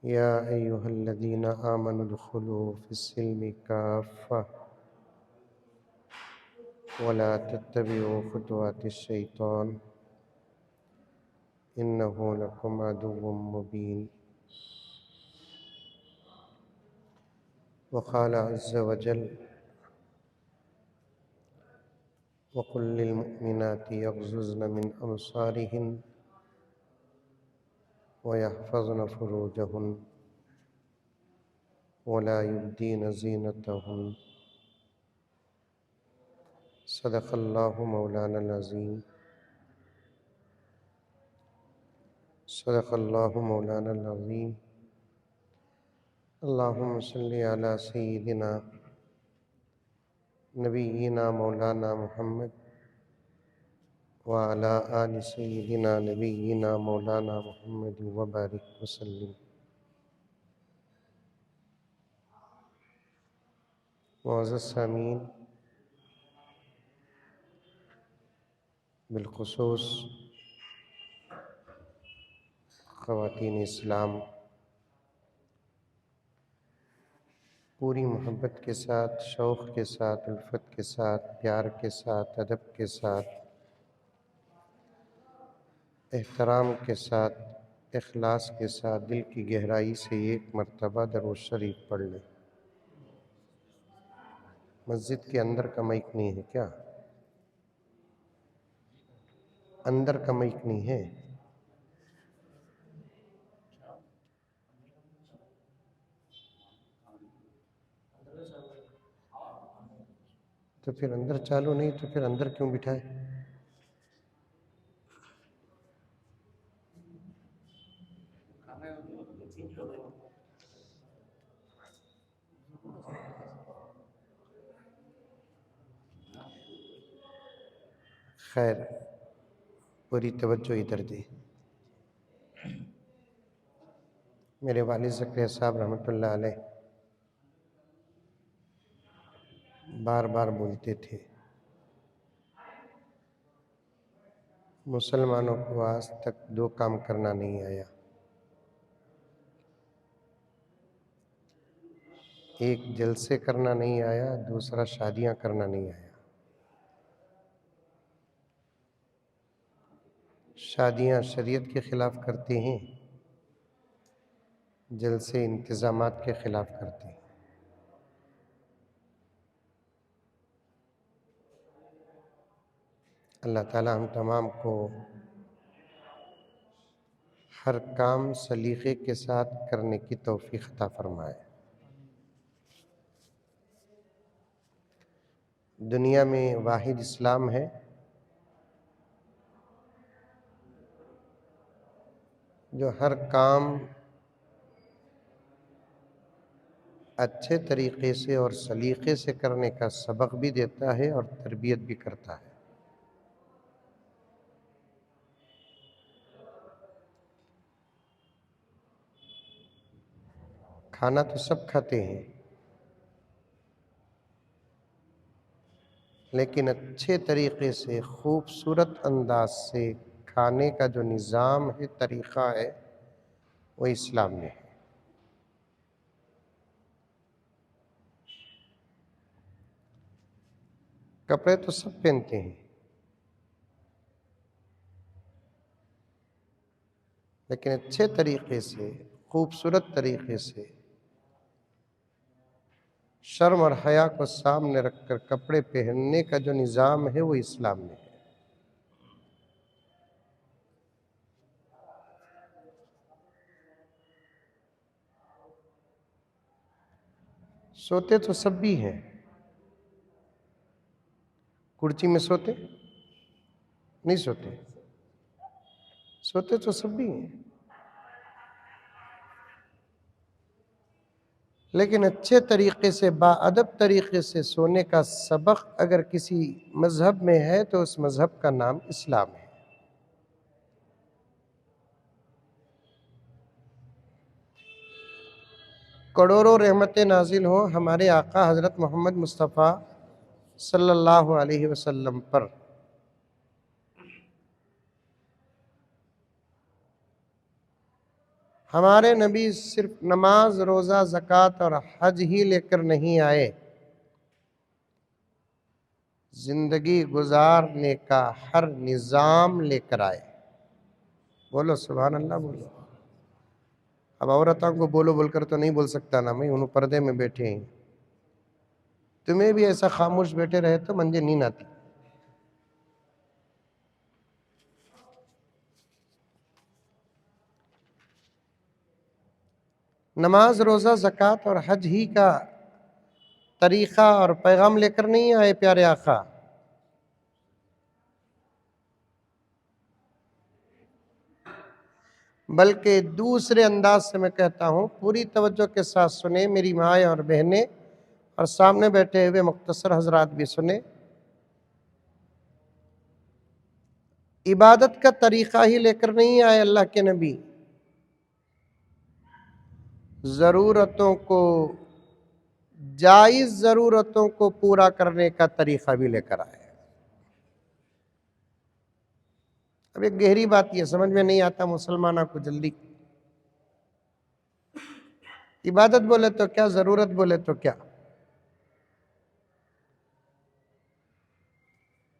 या अय्युहल्लज़ीना आमनु उदखुलू फ़िस्सिल्मि काफ़्फ़ा वला तत्तबिउ खुतुवातिश्शैतान इन्नहु लकुम अदुव्वुम मुबीन। वक़ाल अज़्ज़ वजल वक़ुल लिल्मुअ्मिनाति यग़्ज़ुज़्न मिन अब्सारिहिन्न वयहफ़ज़्न फ़ुरूजहन्न वला युब्दीन ज़ीनतहन्न। सदक़ल्लाहु मौलानल अज़ीम। सदक़ल्लाहु मौलानल अज़ीम। अल्लाहुम्मा सल्लि अला सय्यिदिना नबिय्यिना मौलाना मुहम्मद व अला आलि सय्यिदिना नबिय्यिना मौलाना मुहम्मद व बारिक वसल्लिम। मुअज़्ज़ज़ सामीन, बिलख़ुसूस ख़वातीन इस्लाम, पूरी मोहब्बत के साथ, शौक़ के साथ, उल्फ़त के साथ, प्यार के साथ, अदब के साथ, एहतराम के साथ, इख़लास के साथ दिल की गहराई से एक मरतबा दरूद शरीफ पढ़ लें। मस्जिद के अंदर का माइक नहीं है क्या? अंदर का माइक नहीं है? तो फिर अंदर चालू नहीं तो फिर अंदर क्यों बिठाए? खैर, पूरी तवज्जो इधर दे। मेरे वालिद ज़करिया साहब रहमतुल्लाह अलैह बार बार बोलते थे, मुसलमानों को आज तक दो काम करना नहीं आया। एक जलसे करना नहीं आया, दूसरा शादियां करना नहीं आया। शादियां शरीयत के ख़िलाफ़ करते हैं, जलसे इंतज़ामात के ख़िलाफ़ करते हैं। अल्लाह ताला हम तमाम को हर काम सलीक़े के साथ करने की तौफ़ीक़ अता फ़रमाए। दुनिया में वाहिद इस्लाम है जो हर काम अच्छे तरीक़े से और सलीक़े से करने का सबक भी देता है और तरबियत भी करता है। खाना तो सब खाते हैं, लेकिन अच्छे तरीक़े से, खूबसूरत अंदाज से खाने का जो निज़ाम है, तरीक़ा है, वो इस्लाम में है। कपड़े तो सब पहनते हैं, लेकिन अच्छे तरीक़े से, खूबसूरत तरीक़े से, शर्म और हया को सामने रखकर कपड़े पहनने का जो निज़ाम है, वो इस्लाम में है। सोते तो सब भी हैं। कुर्सी में सोते नहीं सोते? सोते तो सब भी हैं, लेकिन अच्छे तरीक़े से, बाअदब तरीक़े से सोने का सबक अगर किसी मज़हब में है तो उस मज़हब का नाम इस्लाम है। करोड़ों रहमतें नाज़िल हो हमारे आका हज़रत मोहम्मद मुस्तफ़ा सल्लल्लाहु अलैहि वसल्लम पर। हमारे नबी सिर्फ नमाज, रोज़ा, ज़कात और हज ही लेकर नहीं आए, जिंदगी गुजारने का हर निज़ाम लेकर आए। बोलो सुभान अल्लाह बोलो। अब औरतों को बोलो बोलकर तो नहीं बोल सकता ना मैं, उन्होंने पर्दे में बैठे हैं। तुम्हें भी ऐसा खामोश बैठे रहे तो मुझे नींद आती। नमाज, रोज़ा, ज़कात और हज ही का तरीक़ा और पैगाम लेकर नहीं आए प्यारे आका। बल्कि दूसरे अंदाज से मैं कहता हूँ, पूरी तवज्जो के साथ सुने मेरी माएँ और बहनें, और सामने बैठे हुए मुख्तसर हजरात भी सुने। इबादत का तरीक़ा ही लेकर नहीं आए अल्लाह के नबी, ज़रूरतों को, जायज़ ज़रूरतों को पूरा करने का तरीक़ा भी लेकर आए। अब एक गहरी बात यह समझ में नहीं आता मुसलमानों को जल्दी। इबादत बोले तो क्या, ज़रूरत बोले तो क्या।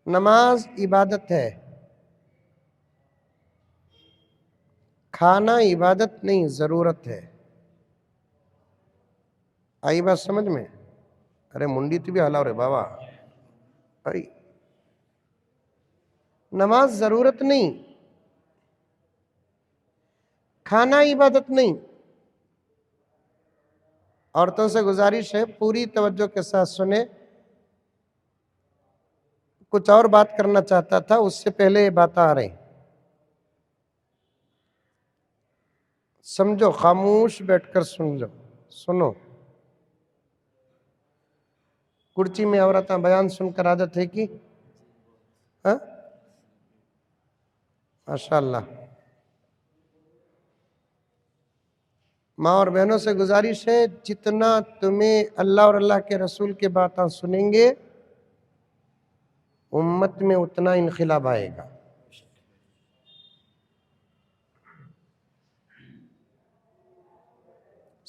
नमाज इबादत है, खाना इबादत नहीं ज़रूरत है। आई बात समझ में? अरे मुंडी तो भी हलाओ रे बाबा भाई। नमाज ज़रूरत नहीं, खाना इबादत नहीं। औरतों से गुजारिश है पूरी तवज्जो के साथ सुने। कुछ और बात करना चाहता था, उससे पहले ये बात आ रही। समझो, खामोश बैठकर सुन लो, सुनो। कुर्सी में औरतें बयान सुनकर आदत है कि हाँ? माशाअल्लाह। माँ और बहनों से गुजारिश है, जितना तुम्हें अल्लाह और अल्लाह के रसूल की बातें सुनेंगे, उम्मत में उतना इनक़िलाब आएगा।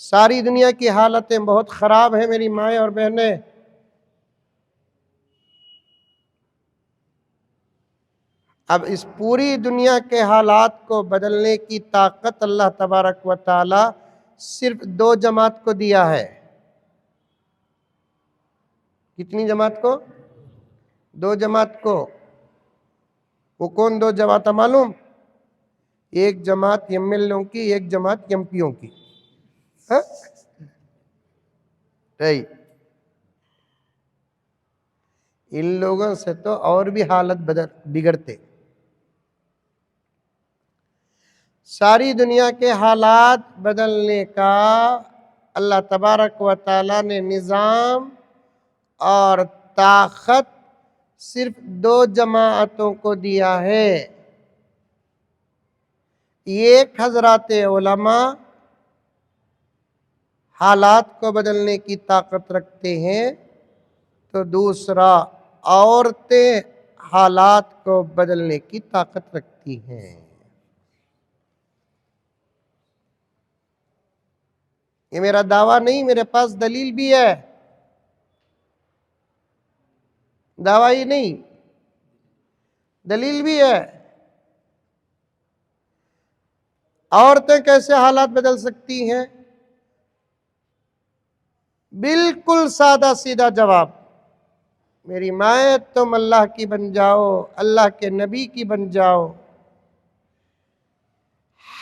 सारी दुनिया की हालतें बहुत ख़राब है मेरी माएँ और बहनें। अब इस पूरी दुनिया के हालात को बदलने की ताकत अल्लाह तबारक व ताला सिर्फ 2 जमात को दिया है। कितनी जमात को? 2 जमात को। वो कौन 2 जमात मालूम? एक जमात एमएलओ की, एक जमात एमपीओ की। हाँ? इन लोगों से तो और भी हालत बिगड़ते। सारी दुनिया के हालात बदलने का अल्लाह तबारक व ताला ने निज़ाम और ताकत सिर्फ 2 जमातों को दिया है। एक हजरात उलमा हालात को बदलने की ताकत रखते हैं, तो दूसरा औरतें हालात को बदलने की ताकत रखती हैं। ये मेरा दावा नहीं, मेरे पास दलील भी है। दावा ही नहीं, दलील भी है। औरतें कैसे हालात बदल सकती हैं? बिल्कुल सादा सीधा जवाब, मेरी माए तुम अल्लाह की बन जाओ, अल्लाह के नबी की बन जाओ,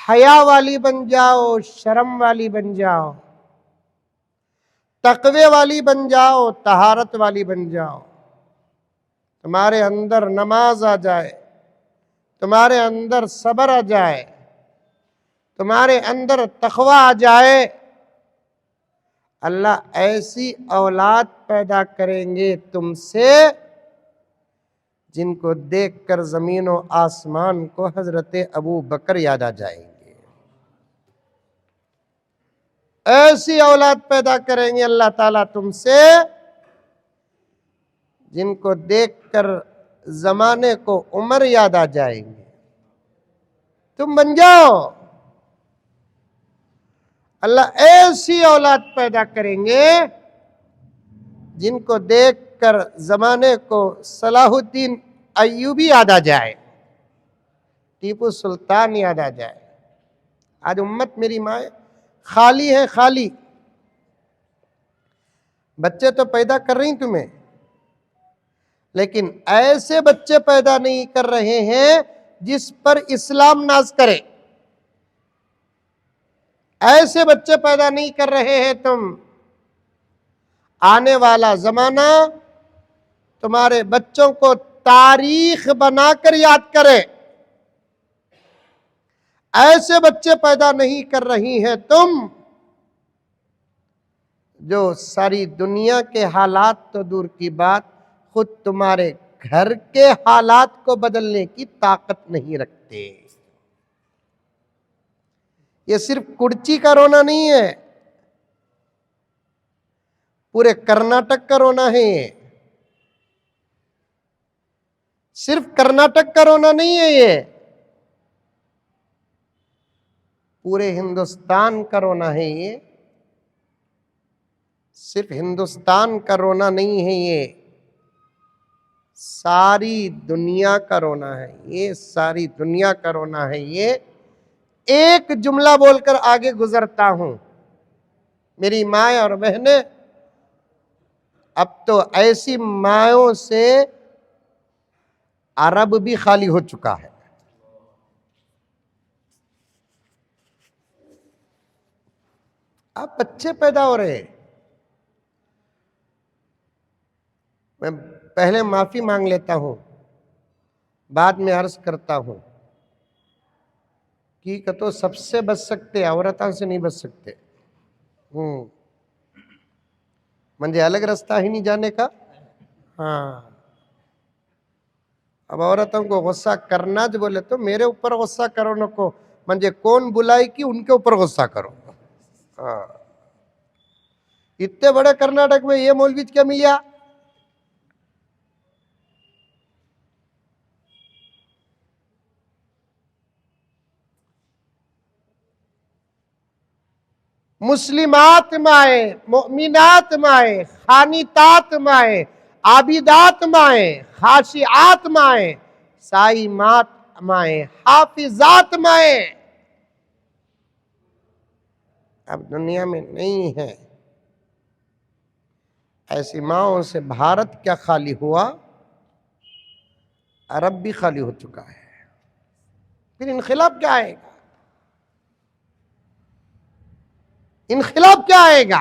हया वाली बन जाओ, शर्म वाली बन जाओ, तकवे वाली बन जाओ, तहारत वाली बन जाओ। तुम्हारे अंदर नमाज आ जाए, तुम्हारे अंदर सब्र आ जाए, तुम्हारे अंदर तकवा आ जाए, अल्लाह ऐसी औलाद पैदा करेंगे तुमसे जिनको देखकर ज़मीन और आसमान को हजरत अबू बकर याद आ जाएंगे। ऐसी औलाद पैदा करेंगे अल्लाह ताला तुमसे जिनको देखकर जमाने को उम्र याद आ जाएंगे। तुम बन जाओ। अल्लाह ऐसी औलाद पैदा करेंगे जिनको देखकर जमाने को सलाहुद्दीन अय्यूबी याद आ जाए, टीपू सुल्तान याद आ जाए। आज उम्मत मेरी माँ खाली है, खाली। बच्चे तो पैदा कर रही तुम्हें, लेकिन ऐसे बच्चे पैदा नहीं कर रहे हैं जिस पर इस्लाम नाज करे। ऐसे बच्चे पैदा नहीं कर रहे हैं तुम। आने वाला जमाना तुम्हारे बच्चों को तारीख बनाकर याद करे। ऐसे बच्चे पैदा नहीं कर रही हैं तुम जो सारी दुनिया के हालात तो दूर की बात, खुद तुम्हारे घर के हालात को बदलने की ताकत नहीं रखते। ये सिर्फ कुर्ची का रोना नहीं है, पूरे कर्नाटक का रोना है। ये सिर्फ कर्नाटक का रोना नहीं है, ये पूरे हिंदुस्तान का रोना है। ये सिर्फ हिंदुस्तान का रोना नहीं है, ये सारी दुनिया का रोना है। ये सारी दुनिया का रोना है। ये एक जुमला बोलकर आगे गुजरता हूं, मेरी माए और बहनें, अब तो ऐसी मायों से अरब भी खाली हो चुका है। अब बच्चे पैदा हो रहे। मैं पहले माफी मांग लेता हूं, बाद में अर्ज करता हूं कि तो सबसे बच सकते, औरतां से नहीं बच सकते। म्हणजे अलग रास्ता ही नहीं जाने का। हाँ, अब औरतों को गुस्सा करना जो बोले तो मेरे ऊपर गुस्सा करो नको, म्हणजे कौन बुलाई कि उनके ऊपर गुस्सा करो। हाँ, इतने बड़े कर्नाटक में ये मौलवी क्या मिला? मुस्लिमात माए, मोमिनात माए, खानितात माए, आबिदात माए, खाशिआत माए, साइमात माए, हाफिजात माए अब दुनिया में नहीं है। ऐसी माओं से भारत क्या खाली हुआ, अरब भी खाली हो चुका है। फिर इनखिलाब क्या आएगा? इनखिलाब क्या आएगा?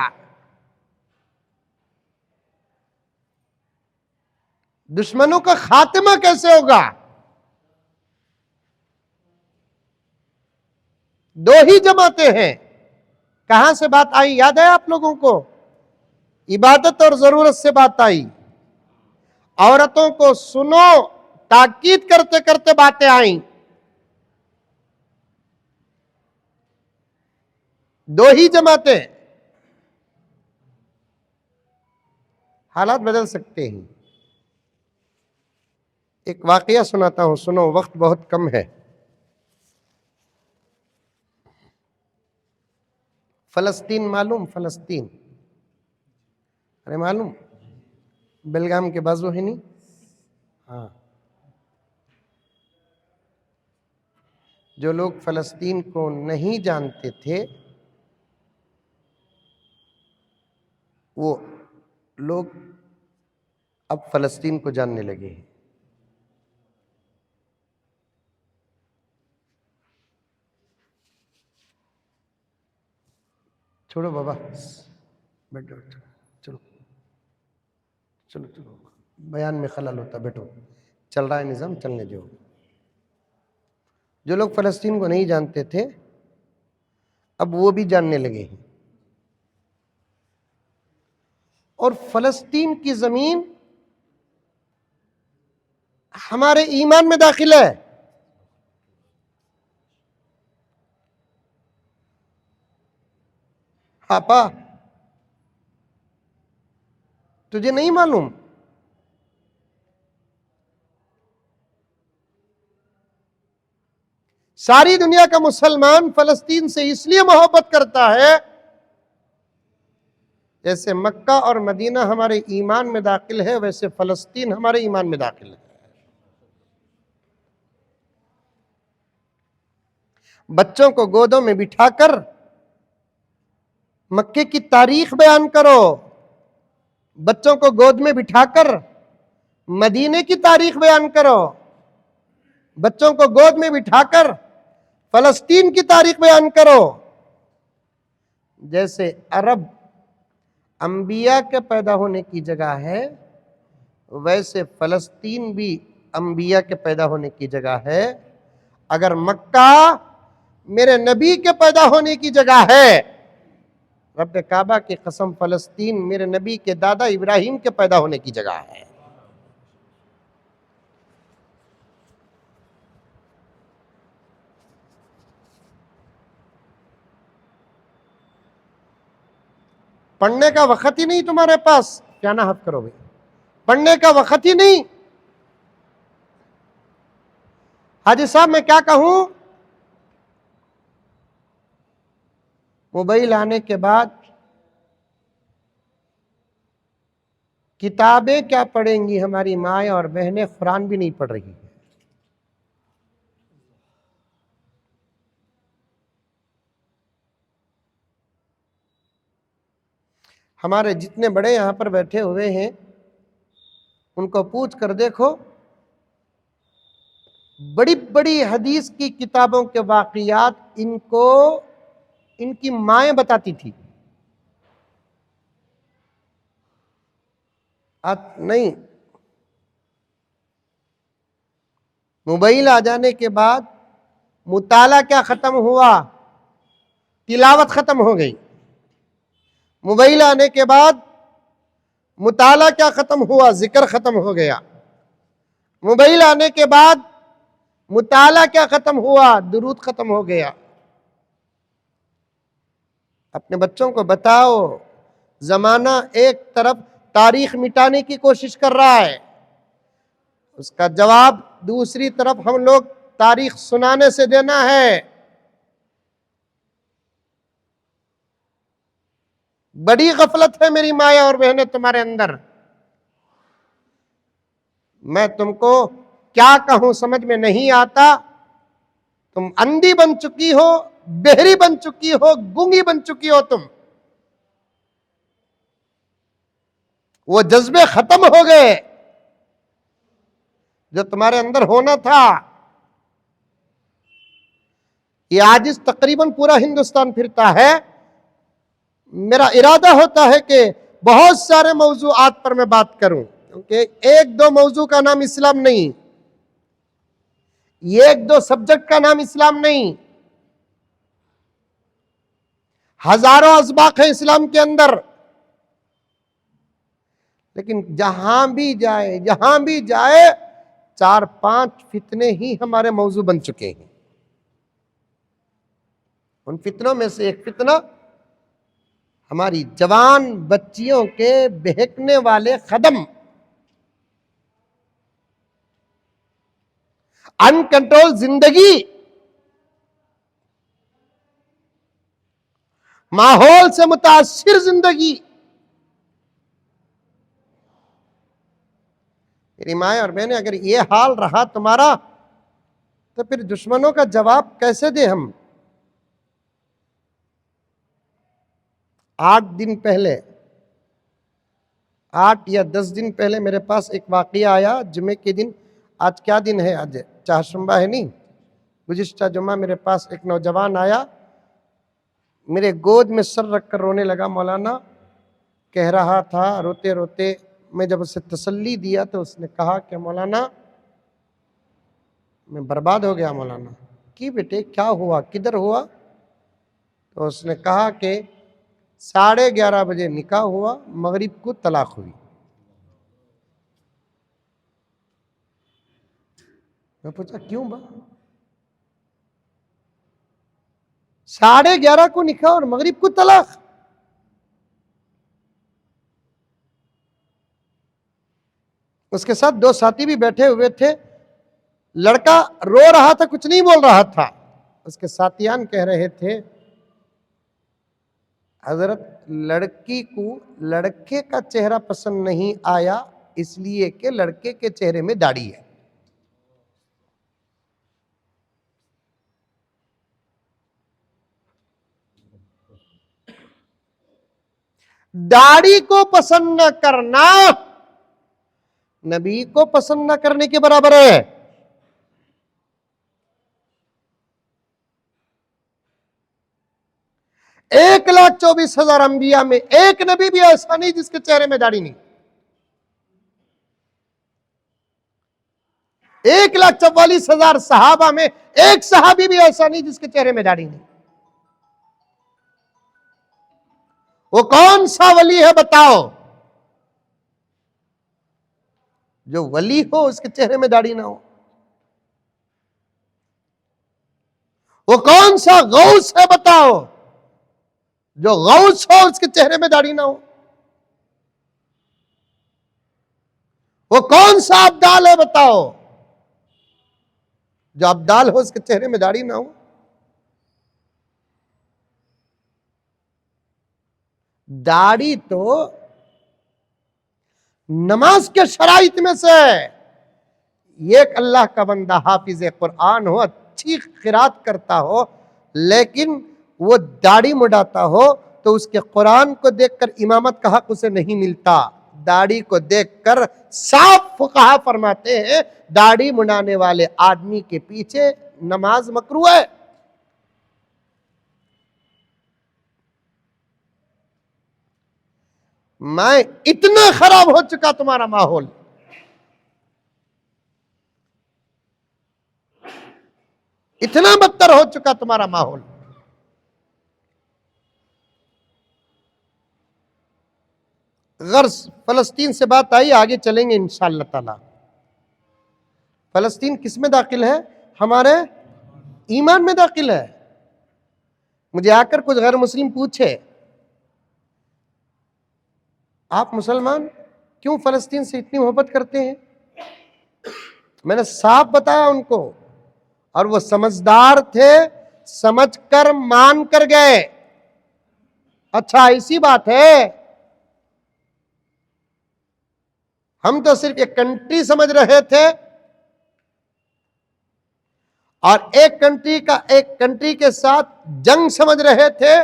दुश्मनों का खात्मा कैसे होगा? दो ही जमाते हैं। कहां से बात आई याद है आप लोगों को? इबादत और जरूरत से बात आई। औरतों को सुनो, ताकीद करते करते बातें आई। दो ही जमातें। हालात बदल सकते हैं। एक वाकया सुनाता हूं, सुनो, वक्त बहुत कम है। फलस्तीन मालूम? फलस्तीन, अरे मालूम, बेलगाम के बाजू है नहीं? हाँ, जो लोग फलस्तीन को नहीं जानते थे वो लोग अब फलस्तीन को जानने लगे हैं। छोड़ो बाबा, बैठो, चलो चलो चलो, बयान में खलल होता, बैठो, चल रहा है निज़ाम, चलने दो। जो लोग फलस्तीन को नहीं जानते थे अब वो भी जानने लगे हैं। और फलस्तीन की जमीन हमारे ईमान में दाखिल है। पापा तुझे नहीं मालूम? सारी दुनिया का मुसलमान फलस्तीन से इसलिए मोहब्बत करता है जैसे मक्का और मदीना हमारे ईमान में दाखिल है, वैसे फलस्तीन हमारे ईमान में दाखिल है। बच्चों को गोदों में बिठाकर मक्के की तारीख बयान करो, बच्चों को गोद में बिठाकर मदीने की तारीख बयान करो, बच्चों को गोद में बिठाकर फलस्तीन की तारीख बयान करो। जैसे अरब अंबिया के पैदा होने की जगह है, वैसे फलस्तीन भी अंबिया के पैदा होने की जगह है। अगर मक्का मेरे नबी के पैदा होने की जगह है, रब काबा की कसम फलस्तीन मेरे नबी के दादा इब्राहिम के पैदा होने की जगह है। पढ़ने का वक्त ही नहीं तुम्हारे पास, क्या ना हफ करो भाई, पढ़ने का वक्त ही नहीं। हाजी साहब मैं क्या कहूं, मोबाइल आने के बाद किताबें क्या पढ़ेंगी हमारी माएँ और बहनें, कुरान भी नहीं पढ़ रही है। हमारे जितने बड़े यहां पर बैठे हुए हैं उनको पूछ कर देखो, बड़ी बड़ी हदीस की किताबों के वाक़ियात इनको इनकी माएँ बताती थी। आज नहीं, मोबाइल आ जाने के बाद मुताला क्या खत्म हुआ, तिलावत खत्म हो गई। मोबाइल आने के बाद मुताला क्या खत्म हुआ, जिक्र खत्म हो गया। मोबाइल आने के बाद मुताला क्या खत्म हुआ, दुरूद खत्म हो गया। अपने बच्चों को बताओ, जमाना एक तरफ तारीख मिटाने की कोशिश कर रहा है, उसका जवाब दूसरी तरफ हम लोग तारीख सुनाने से देना है। बड़ी गफलत है मेरी माया और बहनें तुम्हारे अंदर। मैं तुमको क्या कहूं समझ में नहीं आता। तुम अंधी बन चुकी हो, बहरी बन चुकी हो, गूंगी बन चुकी हो तुम। वो जज्बे खत्म हो गए जो तुम्हारे अंदर होना था। ये आज इस तकरीबन पूरा हिंदुस्तान फिरता है। मेरा इरादा होता है कि बहुत सारे मौजूआत पर मैं बात करूं, क्योंकि एक दो मौजू का नाम इस्लाम नहीं, एक दो सब्जेक्ट का नाम इस्लाम नहीं, हजारों असबाक है इस्लाम के अंदर। लेकिन जहां भी जाए 4-5 फितने ही हमारे मौजू बन चुके हैं। उन फितनों में से एक फितना हमारी जवान बच्चियों के बहकने वाले कदम, अनकंट्रोल जिंदगी, माहौल से मुतासिर जिंदगी। मेरी माएँ और बहनें, अगर ये हाल रहा तुम्हारा तो फिर दुश्मनों का जवाब कैसे दे हम। 8 दिन पहले, 8 या 10 दिन पहले मेरे पास एक वाक़या आया जुमे के दिन। आज क्या दिन है, आज चाहशुम्बा है नहीं, गुज़िश्ता जुम्मा मेरे पास एक नौजवान आया, मेरे गोद में सर रखकर रोने लगा। मौलाना कह रहा था रोते रोते, मैं जब उसे तसल्ली दिया तो उसने कहा कि मौलाना मैं बर्बाद हो गया। मौलाना कि बेटे क्या हुआ, किधर हुआ? तो उसने कहा कि 11:30 बजे निकाह हुआ, मगरिब को तलाक हुई। मैं पूछा क्यों बा? 11:30 को निकाह और मगरिब को तलाक। उसके साथ 2 साथी भी बैठे हुए थे। लड़का रो रहा था, कुछ नहीं बोल रहा था। उसके साथियान कह रहे थे हजरत लड़की को लड़के का चेहरा पसंद नहीं आया इसलिए कि लड़के के चेहरे में दाढ़ी है। दाढ़ी को पसंद न करना नबी को पसंद न करने के बराबर है। एक 1,24,000 अंबिया में एक नबी भी ऐसा नहीं जिसके चेहरे में दाढ़ी नहीं। 1,44,000 सहाबा में एक सहाबी भी ऐसा नहीं जिसके चेहरे में दाढ़ी नहीं। वो कौन सा वली है बताओ जो वली हो उसके चेहरे में दाढ़ी ना हो? वो कौन सा गौस है बताओ जो गौस हो उसके चेहरे में दाढ़ी ना हो? वो कौन सा अब्दाल है बताओ जो अब्दाल हो उसके चेहरे में दाढ़ी ना हो? दाढ़ी तो नमाज के शराइत में से एक अल्लाह का बंदा हाफिज कुरान हो, अच्छी किरात करता हो, लेकिन वो दाढ़ी मुड़ाता हो तो उसके कुरान को देखकर इमामत का हक उसे नहीं मिलता। दाढ़ी को देखकर साफ फुकहा फरमाते हैं दाढ़ी मुड़ाने वाले आदमी के पीछे नमाज मकरूह है। मैं इतना खराब हो चुका तुम्हारा माहौल, इतना बदतर हो चुका तुम्हारा माहौल। गर्ज फलस्तीन से बात आई, आगे चलेंगे इंशाअल्लाह ताला। फलस्तीन किस में दाखिल है? हमारे ईमान में दाखिल है। मुझे आकर कुछ गैर मुस्लिम पूछे आप मुसलमान क्यों फलस्तीन से इतनी मोहब्बत करते हैं? मैंने साफ बताया उनको और वो समझदार थे, समझकर मान कर गए। अच्छा ऐसी बात है, हम तो सिर्फ एक कंट्री समझ रहे थे और एक कंट्री के साथ जंग समझ रहे थे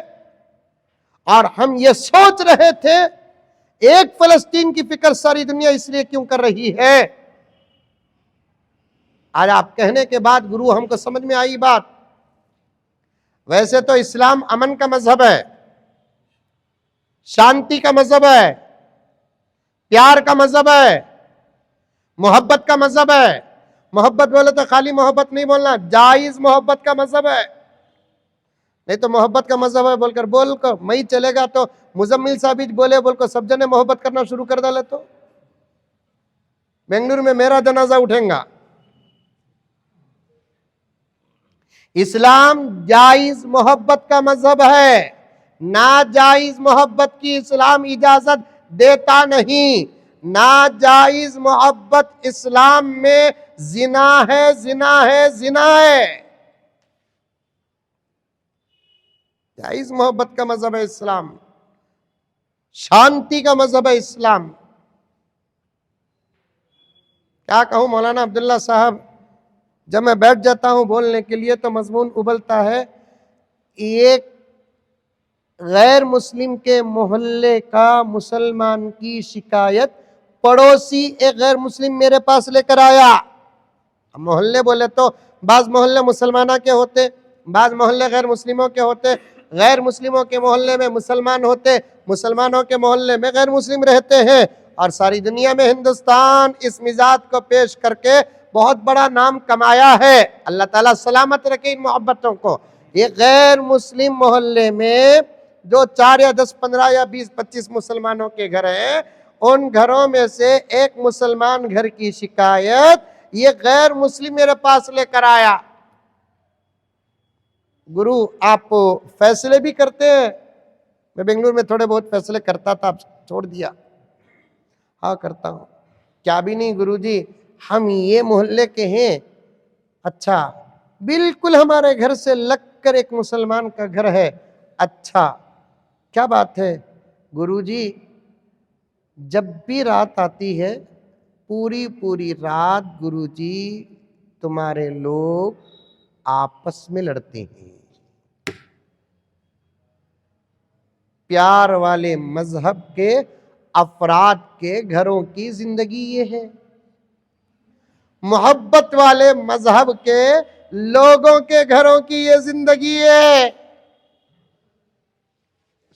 और हम ये सोच रहे थे एक फलस्तीन की फिक्र सारी दुनिया इसलिए क्यों कर रही है। आज आप कहने के बाद गुरु हमको समझ में आई बात। वैसे तो इस्लाम अमन का मजहब है, शांति का मजहब है, प्यार का मजहब है, मोहब्बत का मजहब है। मोहब्बत बोले तो खाली मोहब्बत नहीं बोलना, जायज मोहब्बत का मजहब है। नहीं तो मोहब्बत का मजहब है बोलकर बोल को मई चलेगा तो मुजम्मिल साहब बोले बोल को सब जने मोहब्बत करना शुरू कर डाले तो बेंगलुरु में मेरा जनाजा उठेगा। इस्लाम जायज मोहब्बत का मजहब है, नाजायज मोहब्बत की इस्लाम इजाजत देता नहीं। नाजायज मोहब्बत इस्लाम में जिना है, जिना है, जिना है। जायज मोहब्बत का मजहब है इस्लाम, शांति का मजहब है इस्लाम। क्या कहूं मौलाना अब्दुल्ला साहब, जब मैं बैठ जाता हूं बोलने के लिए तो मजमून उबलता है। एक गैर मुस्लिम के मोहल्ले का मुसलमान की शिकायत पड़ोसी एक गैर मुस्लिम मेरे पास लेकर आया। मोहल्ले बोले तो बाज मोहल्ले मुसलमाना के होते, बाज मोहल्ले गैर मुस्लिमों के होते, गैर मुस्लिमों के मोहल्ले में मुसलमान होते, मुसलमानों के मोहल्ले में गैर मुस्लिम रहते हैं। और सारी दुनिया में हिंदुस्तान इस मिजाज को पेश करके बहुत बड़ा नाम कमाया है। अल्लाह ताला सलामत रखे इन मोहब्बतों को। ये गैर मुस्लिम मोहल्ले में जो 4 या 10, 15 या 20, 25 मुसलमानों के घर हैं, उन घरों में से एक मुसलमान घर की शिकायत ये गैर मुस्लिम मेरे पास लेकर आया। गुरु आप फैसले भी करते हैं? मैं बेंगलुरु में थोड़े बहुत फैसले करता था, अब छोड़ दिया। हाँ करता हूँ। क्या भी नहीं गुरुजी, हम ये मोहल्ले के हैं। अच्छा, बिल्कुल हमारे घर से लगकर एक मुसलमान का घर है। अच्छा, क्या बात है गुरुजी, जब भी रात आती है पूरी पूरी रात गुरुजी तुम्हारे लोग आपस में लड़ते हैं। प्यार वाले मजहब के अफराद के घरों की जिंदगी ये है। मोहब्बत वाले मजहब के लोगों के घरों की ये जिंदगी है।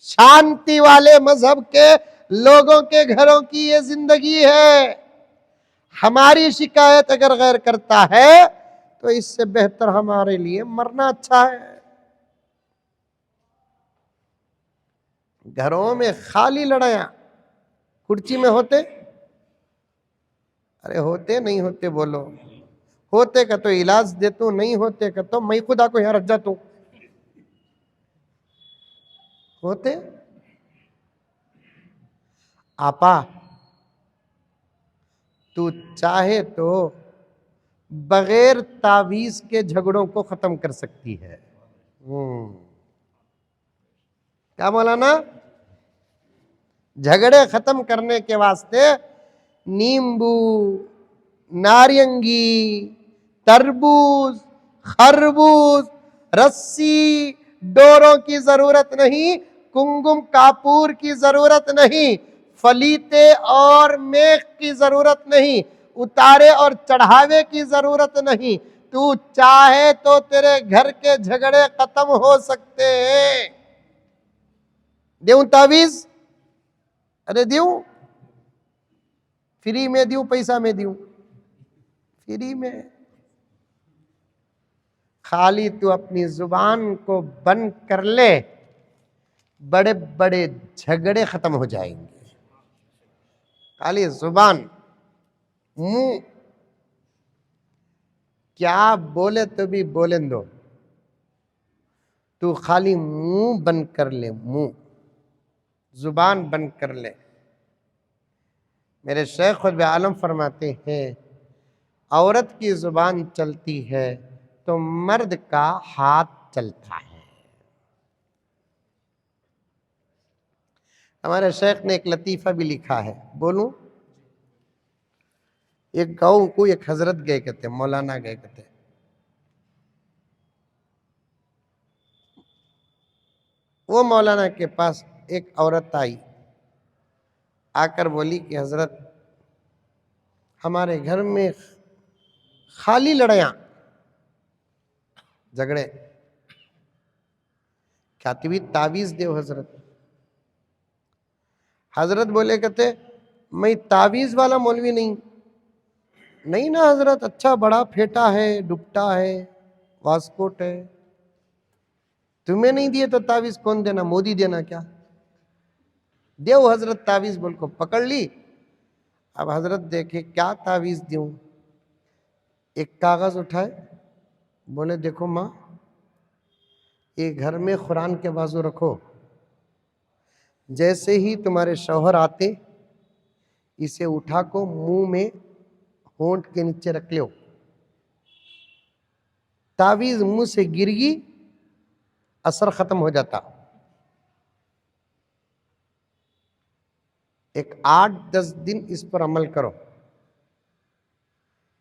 शांति वाले मजहब के लोगों के घरों की ये जिंदगी है। हमारी शिकायत अगर गैर करता है तो इससे बेहतर हमारे लिए मरना अच्छा है। घरों में खाली लड़ाइयां कुर्सी में होते, अरे होते नहीं होते बोलो, होते का तो इलाज देता, नहीं होते का तो मैं खुदा को यहां रख जाता हूं। होते आपा तू चाहे तो बगैर तावीज के झगड़ों को खत्म कर सकती है। क्या मौलाना? झगड़े खत्म करने के वास्ते नींबू, नारंगी, तरबूज, खरबूज, रस्सी, डोरों की जरूरत नहीं, कुंकुम कापूर की जरूरत नहीं, फलीते और मेख की जरूरत नहीं, उतारे और चढ़ावे की जरूरत नहीं। तू चाहे तो तेरे घर के झगड़े खत्म हो सकते हैं। देऊं तावीज? अरे देऊं, फ्री में दूं, पैसा में दूं? फ्री में। खाली तू अपनी जुबान को बंद कर ले, बड़े बड़े झगड़े खत्म हो जाएंगे। खाली जुबान, मुंह क्या बोले तो भी बोले दो, तू खाली मुंह बंद कर ले, मुंह, जुबान बंद कर ले। मेरे शेख खुद आलम फरमाते हैं, औरत की जुबान चलती है तो मर्द का हाथ चलता है। हमारे शेख ने एक लतीफ़ा भी लिखा है, बोलूं? एक गांव को एक हजरत गए कहते, मौलाना गए कहते, वो मौलाना के पास एक औरत आई, आकर बोली कि हजरत हमारे घर में खाली लड़ाइयां, झगड़े, कहती हुई तावीज दो हजरत। हजरत बोले कहते, मैं तावीज वाला मौलवी नहीं। नहीं ना हजरत, अच्छा बड़ा फेटा है, दुपट्टा है, वास्कोट है, तुम्हें नहीं दिए तो तावीज कौन देना, मोदी देना क्या? देव हजरत तावीज बोल को पकड़ ली। अब हजरत देखे क्या तावीज दूं, एक कागज उठाए, बोले देखो माँ, ये घर में कुरान के बाजू रखो, जैसे ही तुम्हारे शौहर आते इसे उठा को मुंह में होंठ के नीचे रख लो, तावीज मुंह से गिर गई, असर खत्म हो जाता। एक 8-10 दिन इस पर अमल करो,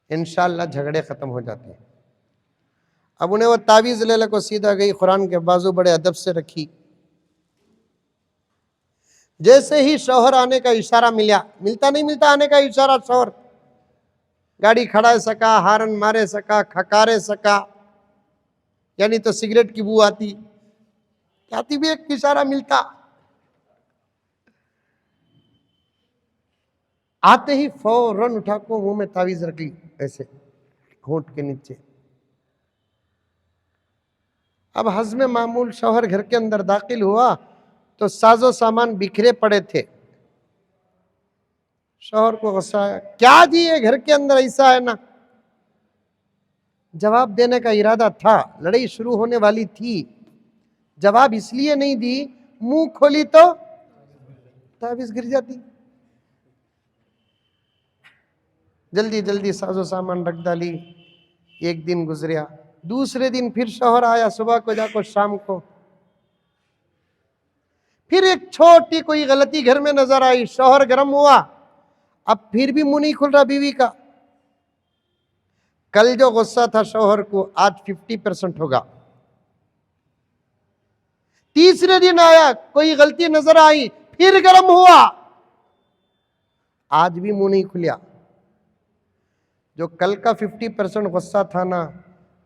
इंशाअल्लाह झगड़े खत्म हो जाते हैं। अब उन्हें वो तावीज ले ले को सीधा गई, कुरान के बाजू बड़े अदब से रखी। जैसे ही शौहर आने का इशारा मिलता नहीं मिलता आने का इशारा, शौहर गाड़ी खड़ा सका, हारन मारे सका, खकारे सका, यानी तो सिगरेट की बू आती, आती भी एक इशारा मिलता। आते ही फौरन उठा को मुंह में तावीज रख ली, ऐसे होंठ के नीचे। अब हज़्म मामूल शौहर घर के अंदर दाखिल हुआ तो साजो सामान बिखरे पड़े थे। शौहर को गुस्सा आया, क्या जी ये घर के अंदर ऐसा है ना? जवाब देने का इरादा था, लड़ाई शुरू होने वाली थी, जवाब इसलिए नहीं दी, मुंह खोली तो ताबीज गिर जाती। जल्दी जल्दी साजो सामान रख डाली। एक दिन गुजरिया, दूसरे दिन फिर शौहर आया, सुबह को जाको शाम को, फिर एक छोटी कोई गलती घर में नजर आई, शौहर गर्म हुआ, अब फिर भी मुंह नहीं खुल रहा बीवी का। कल जो गुस्सा था शौहर को, आज 50% होगा। तीसरे दिन आया, कोई गलती नजर आई, फिर गर्म हुआ, आज भी मुंह नहीं खुलिया। जो कल का 50% गुस्सा था ना,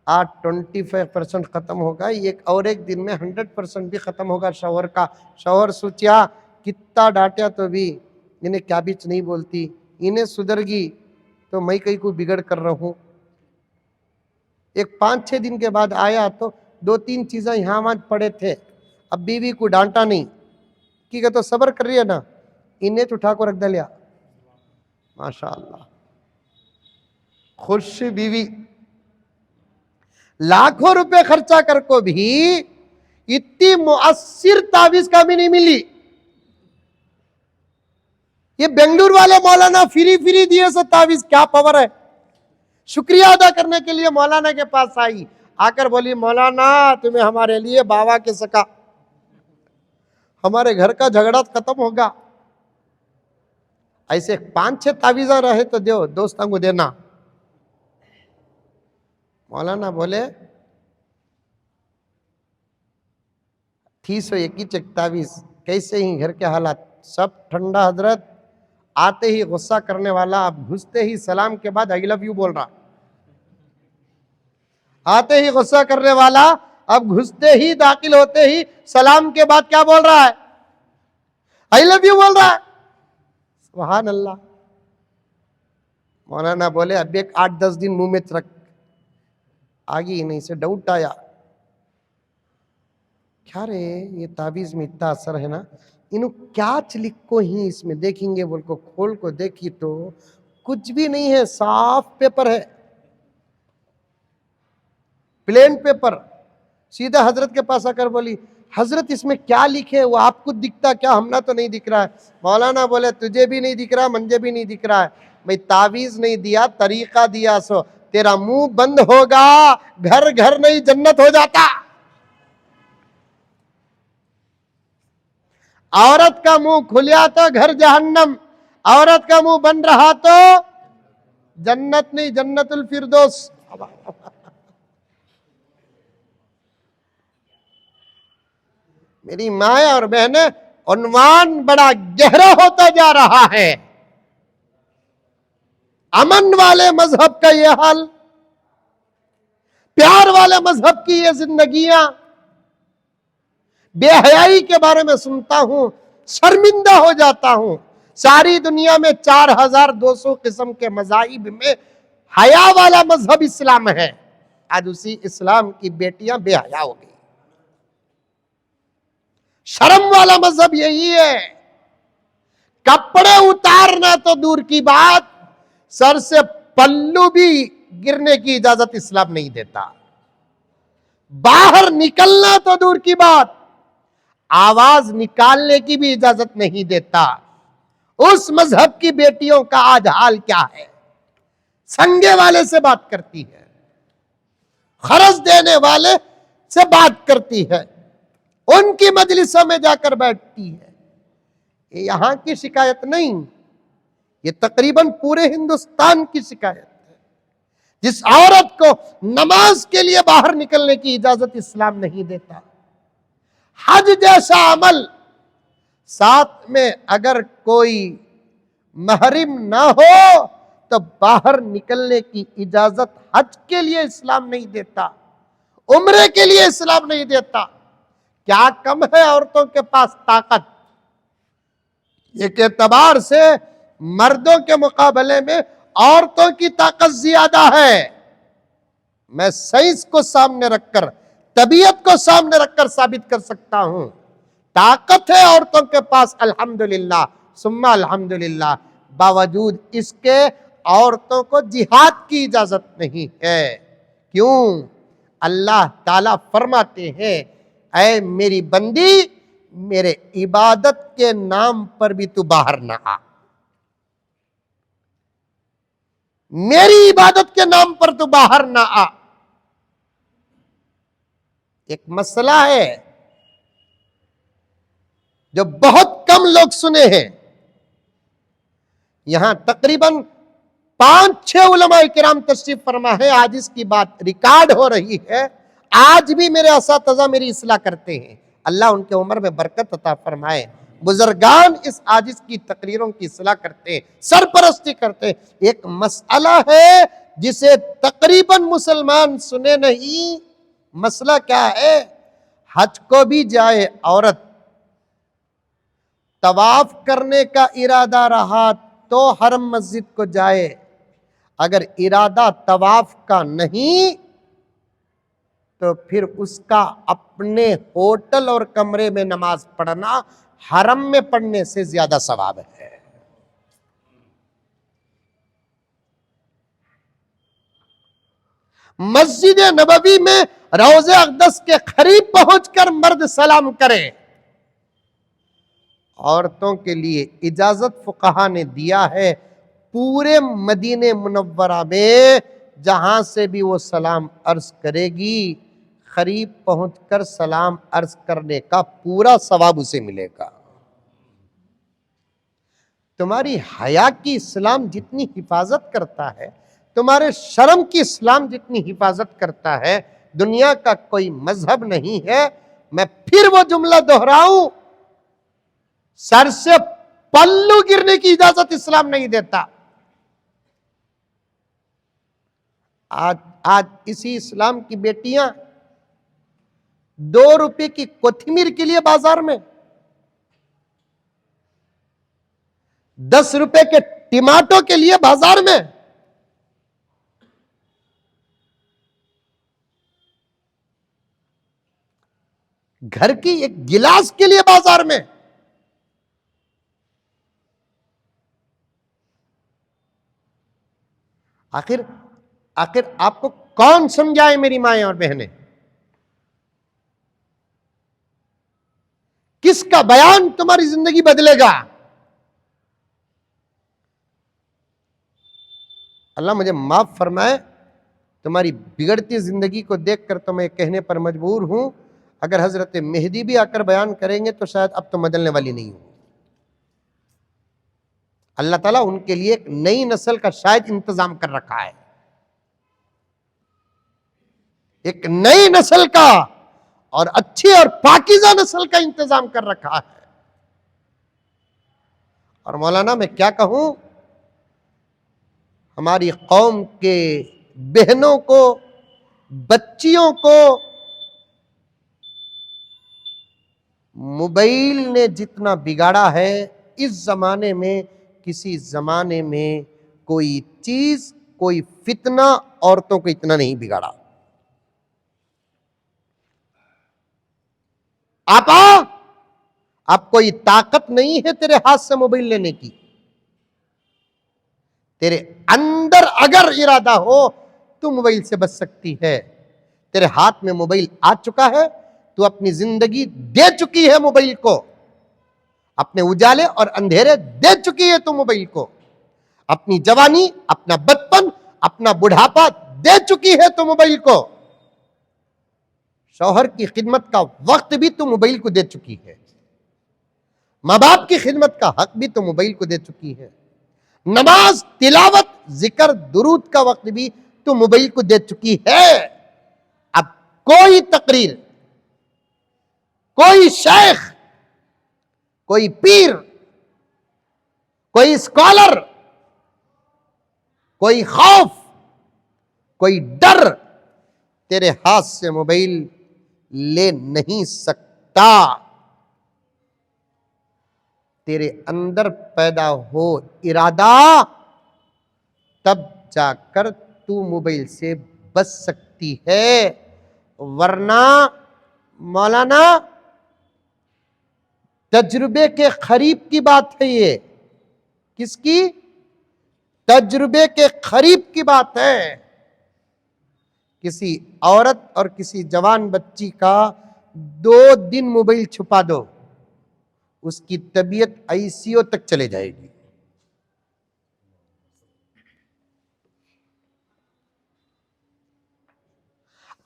आज 25% खत्म होगा। एक दिन में 100% भी खत्म होगा शौहर का। शौहर सोचा कितना डांटा तो भी इन्हें क्या बीच नहीं बोलती, इन्हें सुधरगी तो मैं कहीं को बिगड़ कर रहा हूं। एक 5-6 दिन के बाद आया तो 2-3 चीजें यहां वहां पड़े थे। अब बीवी को डांटा नहीं कि तो सब्र कर रही है ना, इन्हें तो उठा को रख दिया। माशाअल्लाह, खुश बीवी। लाखों रुपए खर्चा कर को भी इतनी मुअस्सिर तावीज कभी नहीं मिली। ये बेंगलुरु वाले मौलाना फ्री दिए से तावीज, क्या पावर है। शुक्रिया अदा करने के लिए मौलाना के पास आई, आकर बोली मौलाना तुम्हें हमारे लिए बाबा के सका, हमारे घर का झगड़ा खत्म होगा। ऐसे 5-6 तावीजा रहे तो दो दोस्तों को देना। मौलाना बोले 321 तावीज, कैसे ही घर के हालात सब ठंडा हजरत। आते ही गुस्सा करने वाला अब घुसते ही सलाम के बाद आई लव यू बोल रहा। आते ही गुस्सा करने वाला अब घुसते ही दाखिल होते ही सलाम के बाद क्या बोल रहा है, आई लव यू बोल रहा है। सुभान अल्लाह। मौलाना बोले अब एक 8-10 दिन मुंह में रख। आगे नहीं से डाउट आया, क्या रे ये ताबीज में इतना असर है ना, इन्हों क्या लिख को ही इसमें देखेंगे बोल को खोल को देखी तो कुछ भी नहीं है, साफ पेपर है, प्लेन पेपर। सीधा हजरत के पास आकर बोली हजरत इसमें क्या लिखे, वो आपको दिखता क्या, हमना तो नहीं दिख रहा है। मौलाना बोले तुझे भी नहीं दिख रहा, मुझे भी नहीं दिख रहा है। मैं तावीज नहीं दिया, तरीका दिया, सो तेरा मुंह बंद होगा, घर घर नहीं जन्नत हो जाता। औरत का मुंह खुलिया तो घर जहन्नम, औरत का मुंह बंद रहा तो जन्नत नहीं, जन्नतुल फिरदौस। मेरी माए और बहने, उन्वान बड़ा गहरा होता जा रहा है। अमन वाले मजहब का ये हाल, प्यार वाले मजहब की ये जिंदगियां, बेहयाई के बारे में सुनता हूं, शर्मिंदा हो जाता हूं। सारी दुनिया में 4200 किस्म के मजाहिब में हया वाला मजहब इस्लाम है। आज उसी इस्लाम की बेटियां बेहया हो गई। शर्म वाला मजहब यही है। कपड़े उतारना तो दूर की बात, सर से पल्लू भी गिरने की इजाजत इस्लाम नहीं देता। बाहर निकलना तो दूर की बात, आवाज निकालने की भी इजाजत नहीं देता। उस मजहब की बेटियों का आज हाल क्या है, संगे वाले से बात करती है, खर्च देने वाले से बात करती है, उनकी मजलिसों में जाकर बैठती है। ये यहां की शिकायत नहीं, ये तकरीबन पूरे हिंदुस्तान की शिकायत है। जिस औरत को नमाज के लिए बाहर निकलने की इजाजत इस्लाम नहीं देता, हज जैसा अमल, साथ में अगर कोई महरिम ना हो तो बाहर निकलने की इजाजत हज के लिए इस्लाम नहीं देता, उम्रे के लिए इस्लाम नहीं देता। क्या कम है औरतों के पास ताकत, एक एतबार से मर्दों के मुकाबले में औरतों की ताकत ज्यादा है। मैं साइंस को सामने रखकर, तबीयत को सामने रखकर साबित कर सकता हूं, ताकत है औरतों के पास अल्हम्दुलिल्लाह सुम्मा अल्हम्दुलिल्लाह। बावजूद इसके औरतों को जिहाद की इजाजत नहीं है। क्यों? अल्लाह ताला फरमाते हैं, ऐ मेरी बंदी, मेरे इबादत के नाम पर भी तू बाहर ना आ, मेरी इबादत के नाम पर तू बाहर ना आ। एक मसला है, जो बहुत कम लोग सुने हैं। यहां तकरीबन 5-6 उलमा किराम तशरीफ फरमा है, आज इसकी बात रिकॉर्ड हो रही है। आज भी मेरे असातिज़ा मेरी इस्लाह करते हैं, अल्लाह उनके उम्र में बरकत अता फरमाए। बुजुर्गान इस आजिज की तकरीरों की इस्लाह करते हैं, सरपरस्ती करते हैं। एक मसला है जिसे तकरीबन मुसलमान सुने नहीं। मसला क्या है? हज को भी जाए औरत, तवाफ करने का इरादा रहा तो हरम मस्जिद को जाए, अगर इरादा तवाफ का नहीं तो फिर उसका अपने होटल और कमरे में नमाज पढ़ना हरम में पढ़ने से ज्यादा सवाब है। मस्जिद नबवी में रोज़े अक़दस के करीब पहुंचकर मर्द सलाम करे। औरतों के लिए इजाजत फुक़हा ने दिया है, पूरे मदीने मुनव्वरा में जहां से भी वो सलाम अर्ज करेगी, करीब पहुंचकर सलाम अर्ज करने का पूरा सवाब उसे मिलेगा। तुम्हारी हया की इस्लाम जितनी हिफाजत करता है, तुम्हारे शर्म की इस्लाम जितनी हिफाजत करता है, दुनिया का कोई मजहब नहीं है। मैं फिर वो जुमला दोहराऊं, सर से पल्लू गिरने की इजाजत इस्लाम नहीं देता। आज आज इसी इस्लाम की बेटियां 2 रुपए की कोथिमीर के लिए बाजार में, 10 रुपए के टमाटो के लिए बाजार में, घर की एक गिलास के लिए बाजार में, आखिर आखिर आपको कौन समझाए मेरी माएं और बहनें? किसका बयान तुम्हारी जिंदगी बदलेगा? अल्लाह मुझे माफ फरमाए, तुम्हारी बिगड़ती जिंदगी को देखकर तो मैं कहने पर मजबूर हूं, अगर हजरत मेहदी भी आकर बयान करेंगे तो शायद अब तो बदलने वाली नहीं हो। अल्लाह ताला उनके लिए एक नई नस्ल का शायद इंतजाम कर रखा है, एक नई नस्ल का और अच्छी और पाकीज़ा नस्ल का इंतजाम कर रखा है। और मौलाना मैं क्या कहूं, हमारी कौम के बहनों को, बच्चियों को मोबाइल ने जितना बिगाड़ा है, इस जमाने में किसी जमाने में कोई चीज, कोई फितना औरतों को इतना नहीं बिगाड़ा। आपा, अब कोई ताकत नहीं है तेरे हाथ से मोबाइल लेने की। तेरे अंदर अगर इरादा हो तो मोबाइल से बच सकती है। तेरे हाथ में मोबाइल आ चुका है, तू अपनी जिंदगी दे चुकी है मोबाइल को, अपने उजाले और अंधेरे दे चुकी है तू मोबाइल को, अपनी जवानी, अपना बचपन, अपना बुढ़ापा दे चुकी है तू मोबाइल को, शौहर की खिदमत का वक्त भी तू मोबाइल को दे चुकी है, माँ बाप की खिदमत का हक भी तू मोबाइल को दे चुकी है, नमाज, तिलावत, जिक्र, दुरूद का वक्त भी तू मोबाइल को दे चुकी है। अब कोई तकरीर, कोई शेख, कोई पीर, कोई स्कॉलर, कोई खौफ, कोई डर तेरे हाथ से मोबाइल ले नहीं सकता। तेरे अंदर पैदा हो इरादा, तब जाकर तू मोबाइल से बच सकती है, वरना मौलाना तजुर्बे के करीब की बात है ये। किसकी? तजुर्बे के करीब की बात है। किसी औरत और किसी जवान बच्ची का 2 दिन मोबाइल छुपा दो, उसकी तबीयत आईसीयू तक चले जाएगी।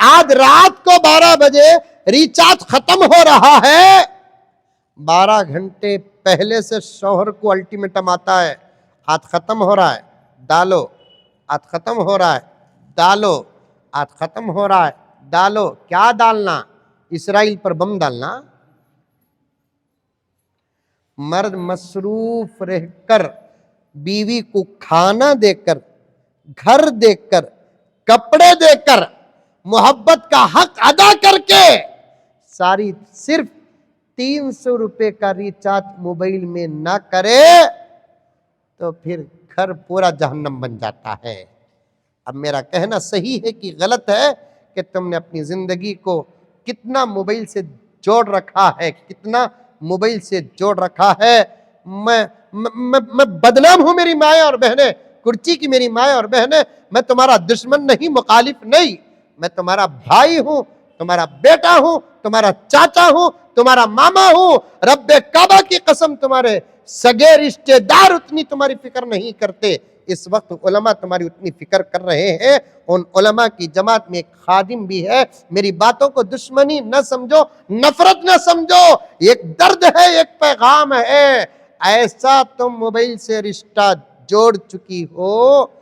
आज रात को 12 बजे रिचार्ज खत्म हो रहा है, 12 घंटे पहले से शौहर को अल्टीमेटम आता है, आज खत्म हो रहा है, डालो, आज खत्म हो रहा है, डालो, आज खत्म हो रहा है, डालो। क्या डालना? इसराइल पर बम डालना। मर्द मसरूफ रहकर, बीवी को खाना देकर, घर देकर, कपड़े देकर, मोहब्बत का हक अदा करके सारी सिर्फ 300 रुपए का रिचार्ज मोबाइल में ना करे तो फिर घर पूरा जहन्नम बन जाता है। अब मेरा कहना सही है कि गलत है कि तुमने अपनी जिंदगी को कितना मोबाइल से जोड़ रखा है, कितना मोबाइल से जोड़ रखा है। मैं बदनाम हूं मेरी माएँ और बहनें, कुर्ची की मेरी माएँ और बहनें। मैं तुम्हारा दुश्मन नहीं, मुखालिफ नहीं, मैं तुम्हारा भाई हूं, तुम्हारा बेटा हूं, तुम्हारा चाचा हूं, तुम्हारा मामा हूं। रब्बे काबा की कसम, तुम्हारे सगे रिश्तेदार उतनी तुम्हारी फिक्र नहीं करते। इस वक्त उलमा तुम्हारी उतनी फिक्र कर रहे हैं। उन उलमा की जमात में एक खादिम भी है। मेरी बातों को दुश्मनी न समझो, नफरत न समझो, एक दर्द है, एक पैगाम है। ऐसा तुम मोबाइल से रिश्ता जोड़ चुकी हो,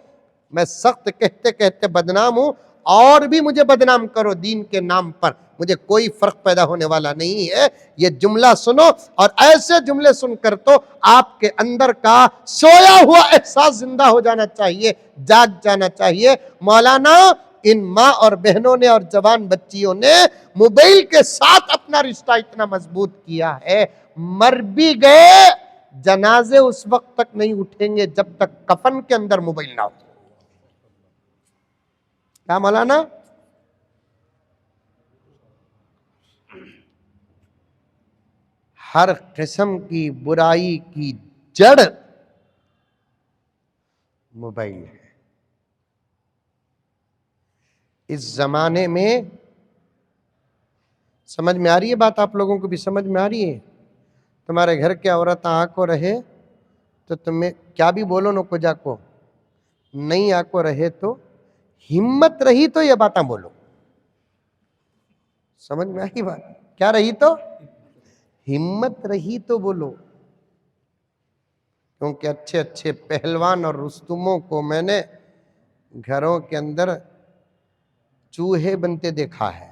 मैं सख्त कहते कहते बदनाम हूं। और भी मुझे बदनाम करो दीन के नाम पर, मुझे कोई फर्क पैदा होने वाला नहीं है। ये जुमला सुनो और ऐसे जुमले सुनकर तो आपके अंदर का सोया हुआ एहसास जिंदा हो जाना चाहिए, जाग जाना चाहिए। मौलाना, इन माँ और बहनों ने और जवान बच्चियों ने मोबाइल के साथ अपना रिश्ता इतना मजबूत किया है, मर भी गए, जनाजे उस वक्त तक नहीं उठेंगे जब तक कफन के अंदर मोबाइल ना हो। क्या मौलाना? हर किस्म की बुराई की जड़ मोबाइल है। इस जमाने में समझ में आ रही है बात? आप लोगों को भी समझ में आ रही है? तुम्हारे घर की औरत आको रहे तो तुम्हें क्या भी बोलो नको जाको, नहीं आको रहे तो हिम्मत रही तो ये बातें बोलो। समझ में आई बात? क्या रही तो? हिम्मत रही तो बोलो। क्योंकि अच्छे अच्छे पहलवान और रुस्तुमों को मैंने घरों के अंदर चूहे बनते देखा है,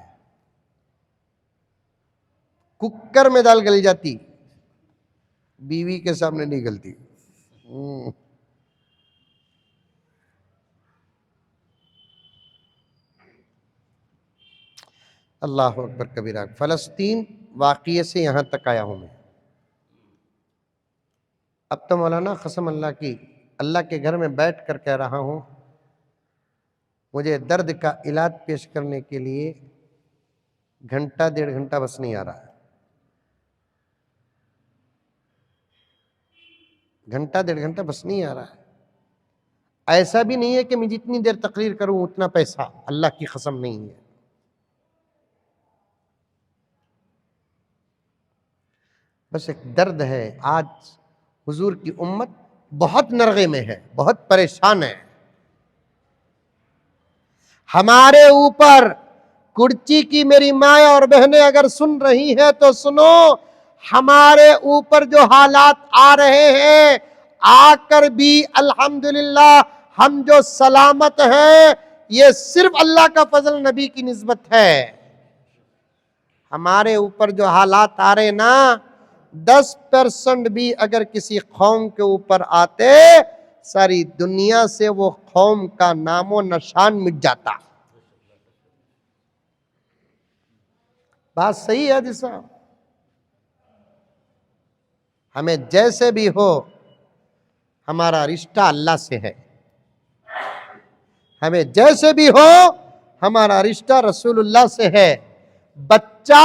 कुकर में दाल गल जाती, बीवी के सामने नहीं गलती। अल्लाह अकबर कबीरा। फलस्तीन वाक़ये से यहाँ तक आया हूँ मैं। अब तो मौलाना कसम अल्लाह की, अल्लाह के घर में बैठ कर कह रहा हूँ, मुझे दर्द का इलाज पेश करने के लिए घंटा 1.5 घंटा बस नहीं आ रहा। घंटा 1.5 घंटा बस नहीं आ रहा है। ऐसा भी नहीं है कि मैं जितनी देर तकरीर करूं उतना पैसा, अल्लाह की कसम नहीं है। बस एक दर्द है। आज हुजूर की उम्मत बहुत नरगे में है, बहुत परेशान है। हमारे ऊपर कुर्ची की मेरी माएँ और बहनें अगर सुन रही हैं तो सुनो, हमारे ऊपर जो हालात आ रहे हैं, आकर भी अल्हम्दुलिल्लाह हम जो सलामत हैं, ये सिर्फ अल्लाह का फजल, नबी की निस्बत है। हमारे ऊपर जो हालात आ रहे ना, 10% भी अगर किसी कौम के ऊपर आते, सारी दुनिया से वो कौम का नामो निशान मिट जाता। बात सही है जी साहब। हमें जैसे भी हो, हमारा रिश्ता अल्लाह से है। हमें जैसे भी हो, हमारा रिश्ता रसूलुल्लाह से है। बच्चा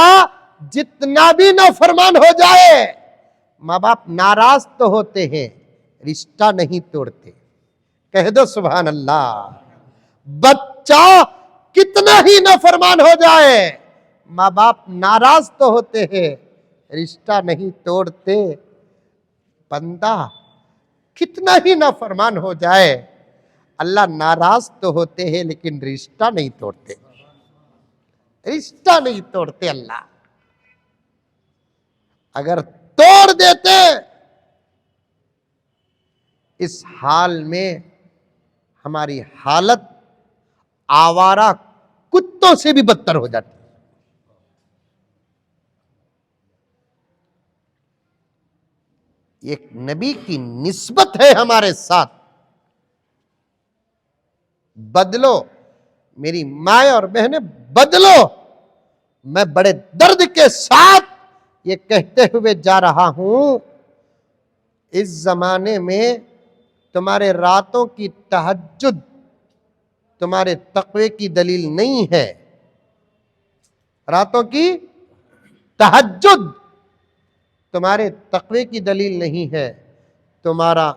जितना भी नाफरमान हो जाए, माँ बाप नाराज तो होते हैं, रिश्ता नहीं तोड़ते। कह दो सुभान अल्लाह। बच्चा कितना ही नाफरमान हो जाए, माँ बाप नाराज तो होते हैं, रिश्ता नहीं तोड़ते। बंदा कितना ही नाफरमान हो जाए, अल्लाह नाराज तो होते हैं लेकिन रिश्ता नहीं तोड़ते, रिश्ता नहीं तोड़ते अल्लाह। अगर तोड़ देते। इस हाल में हमारी हालत आवारा कुत्तों से भी बदतर हो जाती। एक नबी की निस्बत है हमारे साथ। बदलो मेरी माए और बहनें, बदलो। मैं बड़े दर्द के साथ ये कहते हुए जा रहा हूं, इस जमाने में तुम्हारे रातों की तहज्जुद तुम्हारे तकवे की दलील नहीं है। रातों की तहज्जुद तुम्हारे तकवे की दलील नहीं है। तुम्हारा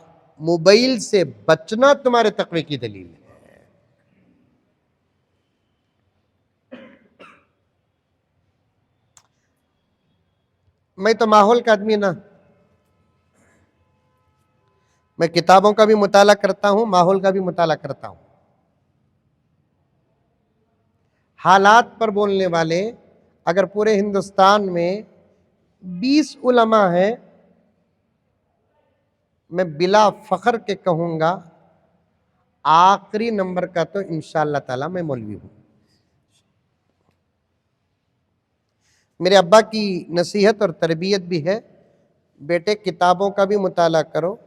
मोबाइल से बचना तुम्हारे तकवे की दलील है। मैं तो माहौल का आदमी ना, मैं किताबों का भी मुताला करता हूं, माहौल का भी मुताला करता हूं। हालात पर बोलने वाले अगर पूरे हिंदुस्तान में 20 उलमा हैं, मैं बिला फख्र के कहूंगा आखिरी नंबर का तो इंशाअल्लाह ताला मैं मौलवी हूं। मेरे अब्बा की नसीहत और तरबियत भी है, बेटे किताबों का भी मुताला करो,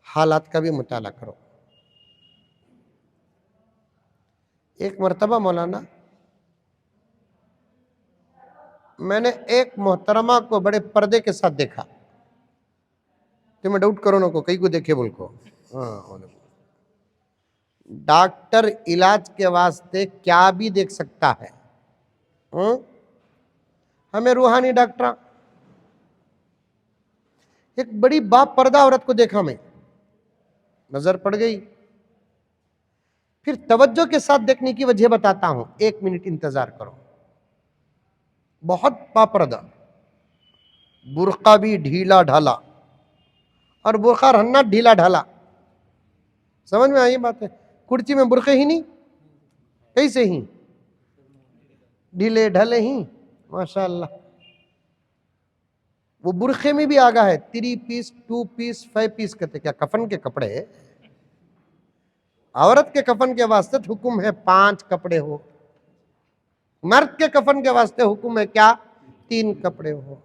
हालात का भी मुताला करो। एक मर्तबा मौलाना, मैंने एक मोहतरमा को बड़े पर्दे के साथ देखा। तो मैं डाउट करो ना को कई को देखे बोल को। हाँ, डॉक्टर इलाज के वास्ते क्या भी देख सकता है। हमें रूहानी डॉक्टर, एक बड़ी बाप पर्दा औरत को देखा, मैं नजर पड़ गई। फिर तवज्जो के साथ देखने की वजह बताता हूं, 1 मिनट इंतजार करो। बहुत बापर्दा, बुर्का भी ढीला ढाला, और बुर्का रन्ना ढीला ढाला। समझ में आई बात है? कुर्सी में बुर्के ही नहीं, कैसे ही ढीले ढले ही, माशाअल्लाह। वो बुरखे में भी आगा है, 3 पीस 2 पीस 5 पीस कहते, क्या कफन के कपड़े है? औरत के कफन के वास्ते हुक्म है 5 कपड़े हो, मर्द के कफन के वास्ते हुक्म है क्या? 3 कपड़े हो।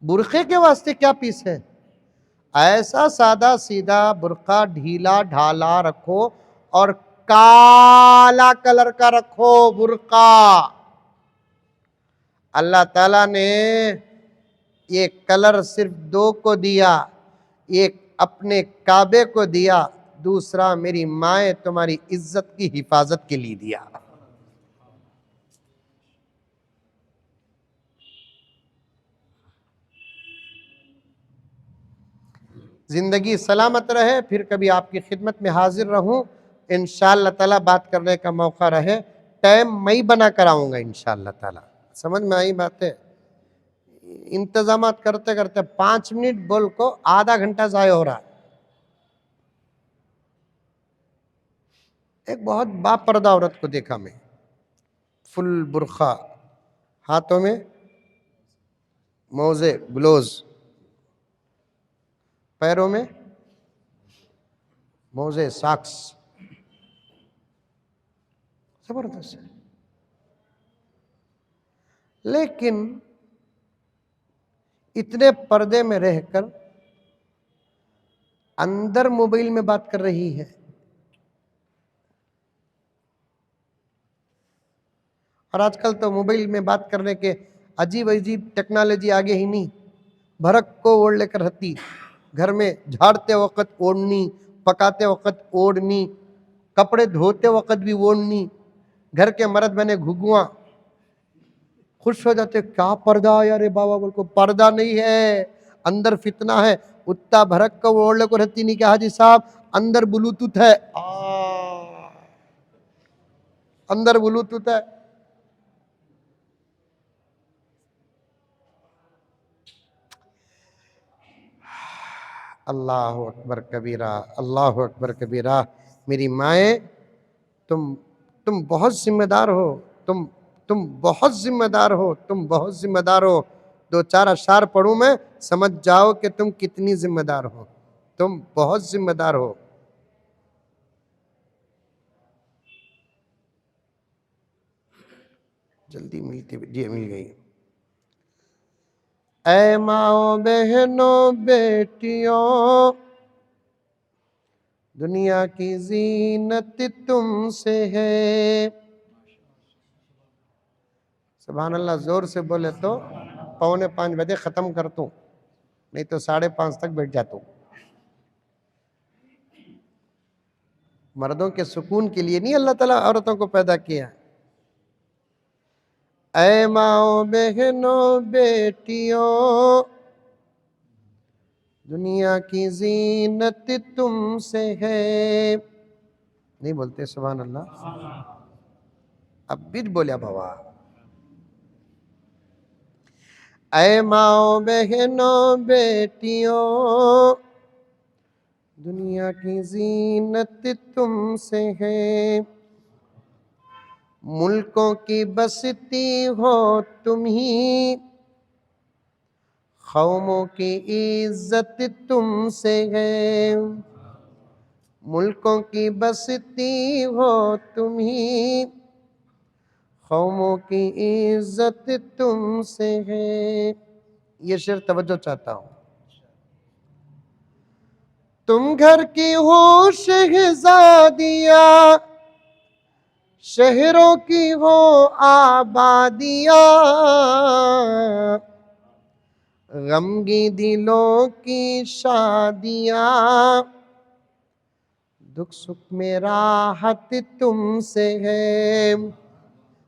बुरखे के वास्ते क्या पीस है? ऐसा सादा सीधा बुरका ढीला ढाला रखो और काला कलर का रखो बुरका। अल्लाह ताला ने ये कलर सिर्फ 2 को दिया, एक अपने काबे को दिया, दूसरा मेरी माए तुम्हारी इज्जत की हिफाजत के लिए दिया। जिंदगी सलामत रहे, फिर कभी आपकी खिदमत में हाजिर रहूं इंशाअल्लाह ताला। बात करने का मौका रहे, टाइम मैं बना कर आऊंगा इंशाअल्लाह ताला। समझ में आई बात है? इंतजाम करते करते 5 मिनट बोल को आधा घंटा जाया हो रहा। एक बहुत बापर्दा औरत को देखा मैं, फुल बुरखा, हाथों में मोजे ग्लोव्स, पैरों में मोजे सॉक्स, जबरदस्त है। लेकिन इतने पर्दे में रहकर अंदर मोबाइल में बात कर रही है। और आजकल तो मोबाइल में बात करने के अजीब अजीब टेक्नोलॉजी आगे ही नहीं। भरक को ओढ़ लेकर रहती, घर में झाड़ते वक्त ओढ़नी, पकाते वक्त ओढ़नी, कपड़े धोते वक्त भी ओढ़नी। घर के मर्द बने घुघुआ, खुश हो जाते, क्या पर्दा यार बाबा। बोल को पर्दा नहीं है, अंदर फितना है। उत्ता भरक को ओढ़ को रहती नहीं, क्या हाजी साहब अंदर ब्लूटूथ है, अंदर ब्लूटूथ है। अल्लाह अकबर कबीरा, अल्लाह अकबर कबीरा। मेरी माए, तुम बहुत जिम्मेदार हो, तुम बहुत जिम्मेदार हो, तुम बहुत जिम्मेदार हो। दो चार अशार पढ़ूं मैं, समझ जाओ कि तुम कितनी जिम्मेदार हो, तुम बहुत जिम्मेदार हो। जल्दी मिलती, जी मिल गई। ऐ माओ बहनों बेटियों, दुनिया की जीनत तुमसे है। सुभान अल्लाह, जोर से बोले तो 4:45 बजे खत्म कर दूं, नहीं तो 5:30 तक बैठ जाता हूं। मर्दों के सुकून के लिए नहीं अल्लाह ताला औरतों को पैदा किया। ऐ माओ बहनों बेटियों, दुनिया की जीनत तुमसे है। नहीं बोलते सुभान अल्लाह? अब भी बोलिया बाबा। ऐ माओ बहनों बेटियों, दुनिया की जीनत तुमसे है। मुल्कों की बसती हो तुम ही, कौमों की इज्जत तुमसे है। मुल्कों की बसती हो तुम ही, कौमों की इज्जत तुमसे है। ये शेर तवज्जो चाहता हूं। तुम घर की हो शहजादिया, शहरों की हो आबादिया, गमगी दिलों की शादियां, दुख सुख में राहत तुमसे है।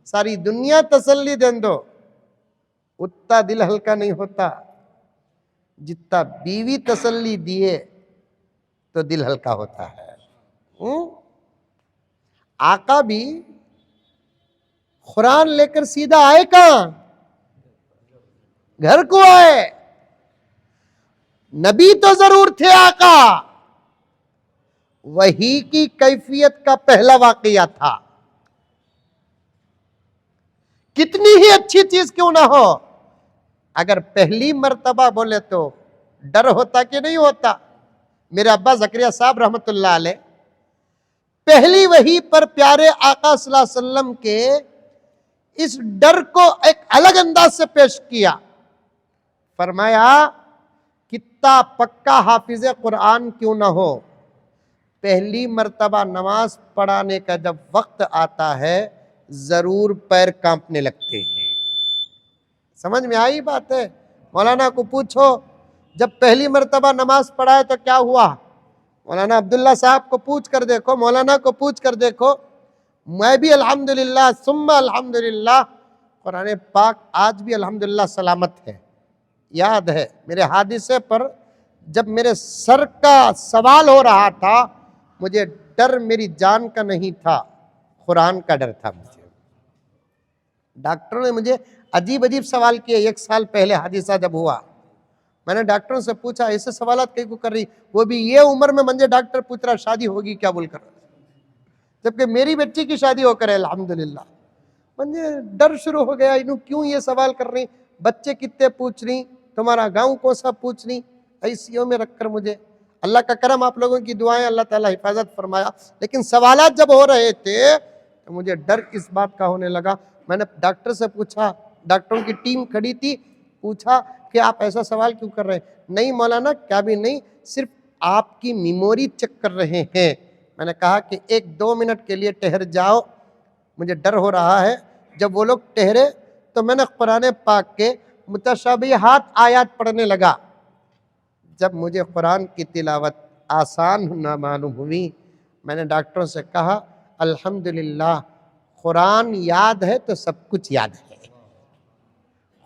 सारी दुनिया तसल्ली दे दो, उतना दिल हल्का नहीं होता जितना बीवी तसल्ली दिए तो दिल हल्का होता है। आका भी कुरान लेकर सीधा आए कहां? घर को आए। नबी तो जरूर थे आका, वही की कैफियत का पहला वाकया था। कितनी ही अच्छी चीज क्यों ना हो, अगर पहली मर्तबा बोले तो डर होता कि नहीं होता? मेरे अब्बा जकरिया साहब रहमतुल्लाह अलैह पहली वही पर प्यारे आका सल्लल्लाहु अलैहि वसल्लम के इस डर को एक अलग अंदाज से पेश किया। फरमाया, कितना पक्का हाफिज कुरान क्यों ना हो, पहली मर्तबा नमाज पढ़ाने का जब वक्त आता है जरूर पैर कांपने लगते हैं। समझ में आई बात है? मौलाना को पूछो जब पहली मर्तबा नमाज पढ़ाए तो क्या हुआ? मौलाना अब्दुल्ला साहब को पूछ कर देखो, मौलाना को पूछ कर देखो। मैं भी अल्हम्दुलिल्लाह सुम्मा अल्हम्दुलिल्लाह, कुरान पाक आज भी अल्हम्दुलिल्लाह सलामत है। याद है मेरे हादिसे पर जब मेरे सर का सवाल हो रहा था, मुझे डर मेरी जान का नहीं था, कुरान का डर था मुझे। डॉक्टरों ने मुझे अजीब अजीब सवाल किए। 1 साल पहले हादिसा जब हुआ, मैंने डॉक्टरों से पूछा ऐसे सवालात कहीं को कर रही, वो भी ये उम्र में मुझे डॉक्टर पूछ रहा शादी होगी क्या बोलकर, जबकि मेरी बच्ची की शादी होकर है अल्हम्दुलिल्लाह। मुझे डर शुरू हो गया, इन्हों क्यों ये सवाल कर रही, बच्चे कितने पूछ रही, तुम्हारा गांव कौन सा पूछ रही, ऐसियों में रखकर मुझे। अल्लाह का करम, आप लोगों की दुआएं, अल्लाह ताला हिफाजत फरमाया। लेकिन सवालात जब हो रहे थे तो मुझे डर इस बात का होने लगा। मैंने डॉक्टर से पूछा, डॉक्टरों की टीम खड़ी थी, पूछा कि आप ऐसा सवाल क्यों कर रहे हैं? नहीं मौलाना, क्या भी नहीं, सिर्फ आपकी मेमोरी चेक कर रहे हैं। मैंने कहा कि 1-2 मिनट के लिए ठहर जाओ, मुझे डर हो रहा है। जब वो लोग ठहरे तो मैंने कुरान पाक के मुतशाबिहात आयत पढ़ने लगा। जब मुझे कुरान की तिलावत आसान ना मालूम हुई, मैंने डॉक्टरों से कहा अल्हम्दुलिल्लाह, कुरान याद है तो सब कुछ याद है,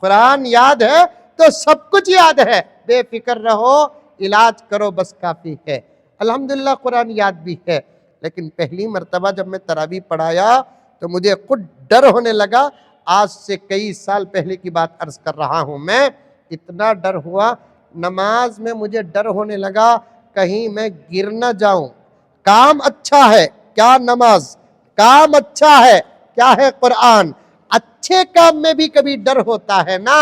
कुरान याद है तो सब कुछ याद है, बेफिक्र रहो, इलाज करो बस काफी है। अल्हम्दुलिल्लाह कुरान याद भी है। लेकिन पहली मर्तबा जब मैं तरावी पढ़ाया तो मुझे खुद डर होने लगा। आज से कई साल पहले की बात अर्ज कर रहा हूं मैं, इतना डर हुआ, नमाज में मुझे डर होने लगा कहीं मैं गिर ना जाऊं। काम अच्छा है क्या नमाज, काम अच्छा है क्या है कुरान, अच्छे काम में भी कभी डर होता है ना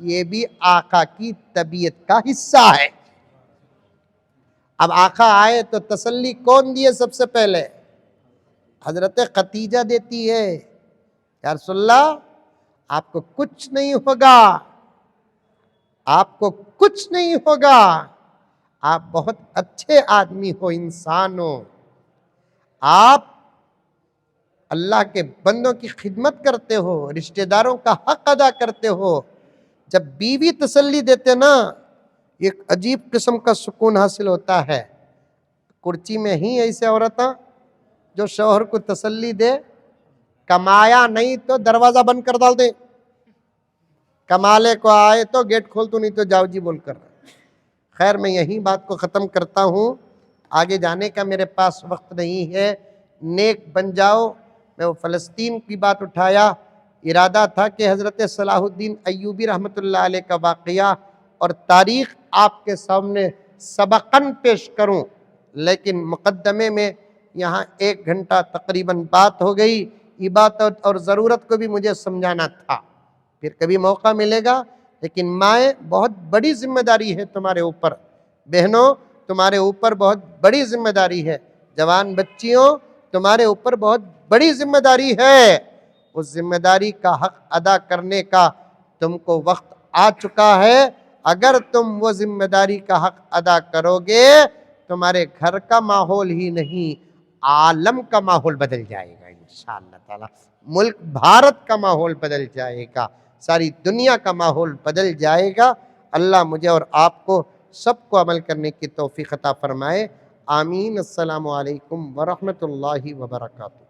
ये भी आका की तबीयत का हिस्सा है। अब आका आए तो तसल्ली कौन दिए सबसे पहले? हजरत खतीजा देती है, या रसूलल्लाह आपको कुछ नहीं होगा, आपको कुछ नहीं होगा, आप बहुत अच्छे आदमी हो, इंसान हो, आप अल्लाह के बंदों की खिदमत करते हो, रिश्तेदारों का हक अदा करते हो। जब बीवी तसल्ली देते ना, एक अजीब किस्म का सुकून हासिल होता है। कुर्सी में ही ऐसे औरत जो शौहर को तसल्ली दे, कमाया नहीं तो दरवाजा बंद कर डाल दे, कमाले को आए तो गेट खोल, तो नहीं तो जाओ जी बोलकर। खैर, मैं यही बात को ख़त्म करता हूँ, आगे जाने का मेरे पास वक्त नहीं है। नेक बन जाओ। मैं वो फ़लस्तीन की बात उठाया, इरादा था कि हज़रत सलाहुद्दीन अय्यूबी रहमतुल्लाह अलैह का वाक़या और तारीख़ आपके सामने सबक़न पेश करूँ, लेकिन मुक़द्दमे में यहाँ 1 घंटा तकरीबन बात हो गई। इबादत और ज़रूरत को भी मुझे समझाना था, फिर कभी मौका मिलेगा। लेकिन माएँ, बहुत बड़ी जिम्मेदारी है तुम्हारे ऊपर, बहनों तुम्हारे ऊपर बहुत बड़ी जिम्मेदारी है, जवान बच्चियों तुम्हारे ऊपर बहुत बड़ी जिम्मेदारी है। उस जिम्मेदारी का हक अदा करने का तुमको वक्त आ चुका है। अगर तुम वो जिम्मेदारी का हक अदा करोगे, तुम्हारे घर का माहौल ही नहीं, आलम का माहौल बदल जाएगा इंशाअल्लाह ताला। मुल्क भारत का माहौल बदल जाएगा, सारी दुनिया का माहौल बदल जाएगा। अल्लाह मुझे और आपको सबको अमल करने की तौफीक अता फरमाए। आमीन। अस्सलामु अलैकुम व रहमतुल्लाहि व बरकातुहू।